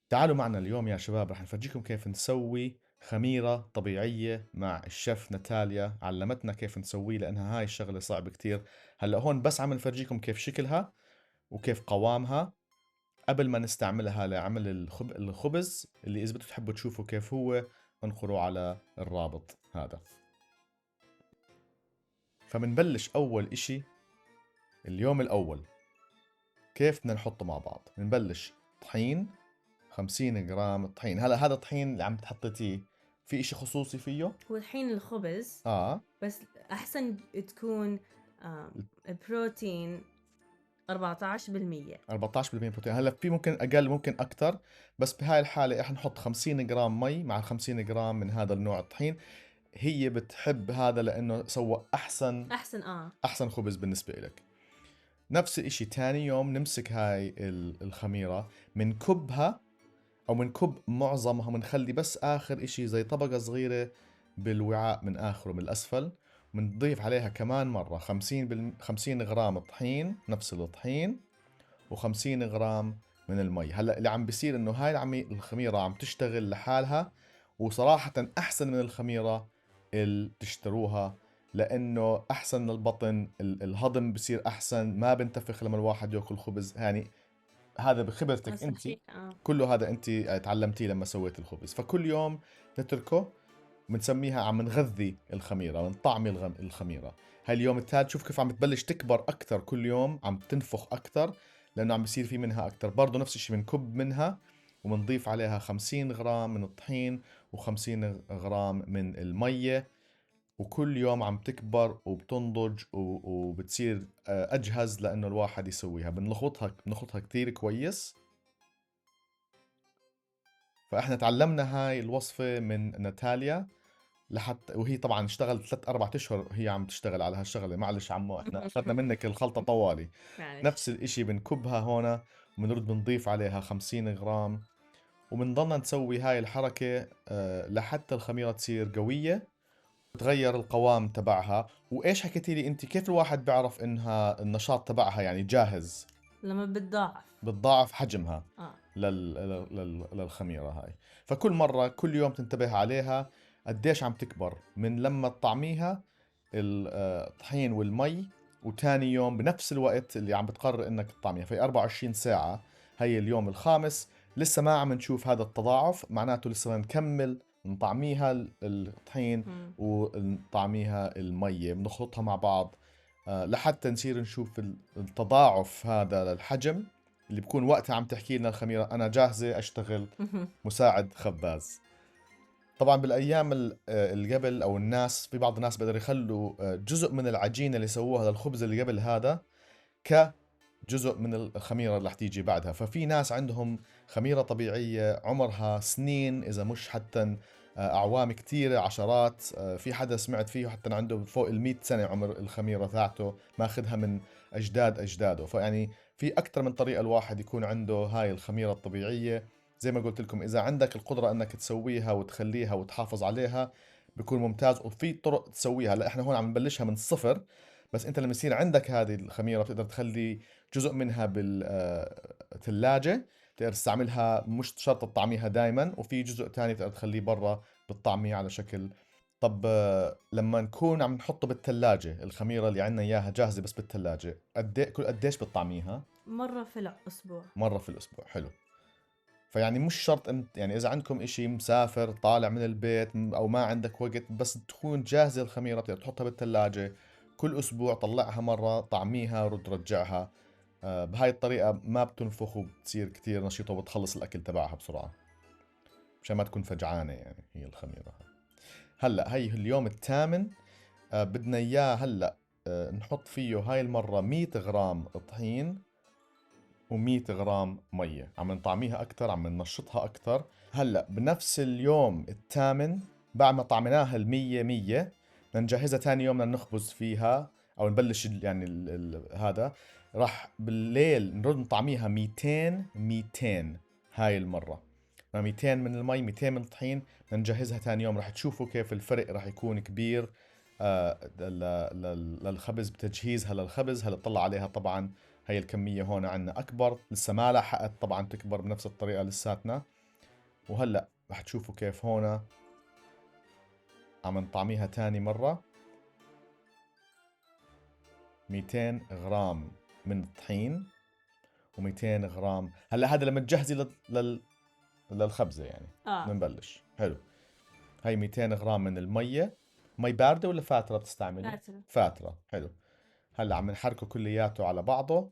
تعالوا معنا اليوم يا شباب، رح نفرجيكم كيف نسوي خميرة طبيعية مع الشيف ناتاليا. علمتنا كيف نسويه لأنها هاي الشغلة صعبة كتير. هلأ هون بس عم نفرجيكم كيف شكلها وكيف قوامها قبل ما نستعملها لعمل الخبز اللي إذا بدكم تحبوا تشوفوا كيف هو انقروا على الرابط هذا. فمنبلش أول إشي اليوم الأول كيف بدنا نحطه مع بعض. بنبلش طحين، 50 جرام طحين. هلا هذا الطحين اللي عم تحطيتيه في إشي خصوصي فيه؟ هو الحين الخبز اه، بس أحسن تكون بروتين 14%. 14% بروتين. هلا في ممكن اقل ممكن اكثر، بس بهاي الحالة احنا نحط 50 جرام مي مع 50 جرام من هذا النوع الطحين. هي بتحب هذا لانه سوى احسن أحسن احسن خبز بالنسبة لك. نفس الاشي تاني يوم نمسك هاي الخميرة، منكبها او منكب معظمها، منخلي بس اخر اشي زي طبقة صغيرة بالوعاء من اخره من الاسفل. بنضيف عليها كمان مرة 50 غرام طحين، نفس الطحين، و50 غرام من المي. هلا اللي عم بيصير انه هاي الخميرة عم تشتغل لحالها، وصراحة احسن من الخميرة اللي تشتروها، لانه احسن للبطن، الهضم بصير احسن، ما بنتفخ لما الواحد ياكل خبز يعني. هذا بخبرتك انت، صحيح كله هذا انت تعلمتيه لما سويت الخبز. فكل يوم نتركه، بنسميها عم نغذي الخميرة، بنطعمي الخميرة. هاي اليوم الثالث شوف كيف عم تبلش تكبر أكثر، كل يوم عم تنفخ أكثر لأنه عم بيصير في منها أكثر. برضو نفس الشيء بنكب منها وبنضيف عليها 50 غرام من الطحين و50 غرام من المية. وكل يوم عم تكبر وبتنضج وبتصير أجهز لأنه الواحد يسويها. بنخلطها كثير كويس. فإحنا تعلمنا هاي الوصفة من ناتاليا، لحتى وهي طبعا اشتغلت 3 4 اشهر هي عم تشتغل على هالشغله. معلش عمو احنا اخذنا منك الخلطه طوالي. معلش. نفس الاشي بنكبها هون، وبنرد بنضيف عليها 50 غرام، وبنضلنا نسوي هاي الحركه لحتى الخميره تصير قويه وتغير القوام تبعها. وايش حكيتي لي انت كيف الواحد بيعرف انها النشاط تبعها يعني جاهز؟ لما بتضاعف بتضاعف حجمها اه للخميرة هاي. فكل مرة كل يوم تنتبه عليها قديش عم تكبر من لما تطعميها الطحين والمي، وتاني يوم بنفس الوقت اللي عم بتقرر انك تطعميها في 24 ساعة. هي اليوم الخامس لسه ما عم نشوف هذا التضاعف، معناته لسه بدنا نكمل نطعميها الطحين مم. ونطعميها المية، بنخلطها مع بعض لحتى نصير نشوف التضاعف هذا للحجم اللي بكون وقتها عم تحكي لنا الخميرة أنا جاهزة أشتغل مساعد خباز. طبعا بالأيام اللي قبل، أو الناس، في بعض الناس بيقدروا يخلوا جزء من العجينة اللي سووها للخبز اللي قبل هذا كجزء من الخميرة اللي رح تيجي بعدها. ففي ناس عندهم خميرة طبيعية عمرها سنين، إذا مش حتى أعوام كثيرة، عشرات. في حدا سمعت فيه حتى عنده فوق 100 سنة عمر الخميرة ذاته، ماخذها من أجداد أجداده. فيعني في أكثر من طريقة الواحد يكون عنده هاي الخميرة الطبيعية. زي ما قلت لكم، إذا عندك القدرة أنك تسويها وتخليها وتحافظ عليها بيكون ممتاز. وفي طرق تسويها. هلا احنا هون عم نبلشها من الصفر، بس انت لما يصير عندك هذه الخميرة بتقدر تخلي جزء منها بالثلاجة، تقدر تستعملها، مش شرط تطعميها دائما. وفي جزء تاني تقدر تخليه برا بتطعميه على شكل. طب لما نكون عم نحطه بالثلاجة، الخميرة اللي عندنا إياها جاهزة بس بالثلاجة، كل قديش بتطعميها؟ مرة في الأسبوع. مرة في الأسبوع. حلو. فيعني مش شرط انت، يعني اذا عندكم اشي مسافر طالع من البيت او ما عندك وقت، بس تكون جاهزة الخميرة بتقدر تحطها بالثلاجة كل اسبوع، طلعها مرة طعميها رد رجعها. بهاي الطريقة ما بتنفخ وبتصير كتير نشيطة وبتخلص الاكل تبعها بسرعة، مشان ما تكون فجعانة يعني هي الخميرة. هلا هي اليوم الثامن، بدنا اياه هلا نحط فيه هاي المرة 100 غرام طحين و100 غرام مية. عم نطعميها أكتر، عم ننشطها أكتر. هلأ بنفس اليوم الثامن بعد ما طعمناها المية مية، بدنا نجهزها تاني يوم بدنا نخبز فيها أو نبلش يعني ال هذا. راح بالليل نرد نطعميها 200 200 هاي المرة. 200 من المي 200 من الطحين. بدنا نجهزها تاني يوم، راح تشوفوا كيف الفرق راح يكون كبير للخبز، بتجهيزها للخبز. هلا طلع عليها طبعا هي الكمية هون عنا أكبر، لسه ما لحقت طبعا تكبر بنفس الطريقة لساتنا. وهلأ رح تشوفوا كيف هون عم نطعميها تاني مرة. 200 غرام من الطحين و200 غرام. هلا هذا لما تجهزي للخبزة يعني بنبلش. حلو. هاي 200 غرام من المية. مي باردة ولا فاترة بتستعملي؟ فاترة. فاترة. حلو. هلا عم نحركه كلياته على بعضه.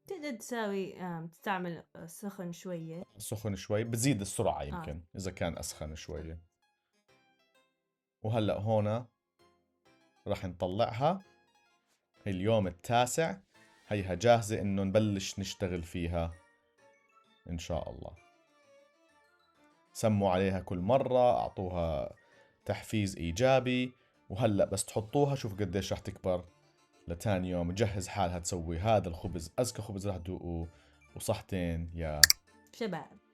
تقدر تساوي تستعمل سخن شوية. سخن شوي بتزيد السرعة يمكن إذا كان أسخن شوية. وهلأ هون راح نطلعها. هي اليوم التاسع. هيها جاهزة إنه نبلش نشتغل فيها إن شاء الله. سموا عليها كل مرة، أعطوها تحفيز إيجابي. وهلأ بس تحطوها شوف قديش رح تكبر لتاني يوم. تجهز حالها تسوي هذا الخبز، أزكى خبز رح تدوقوه، وصحتين يا شباب.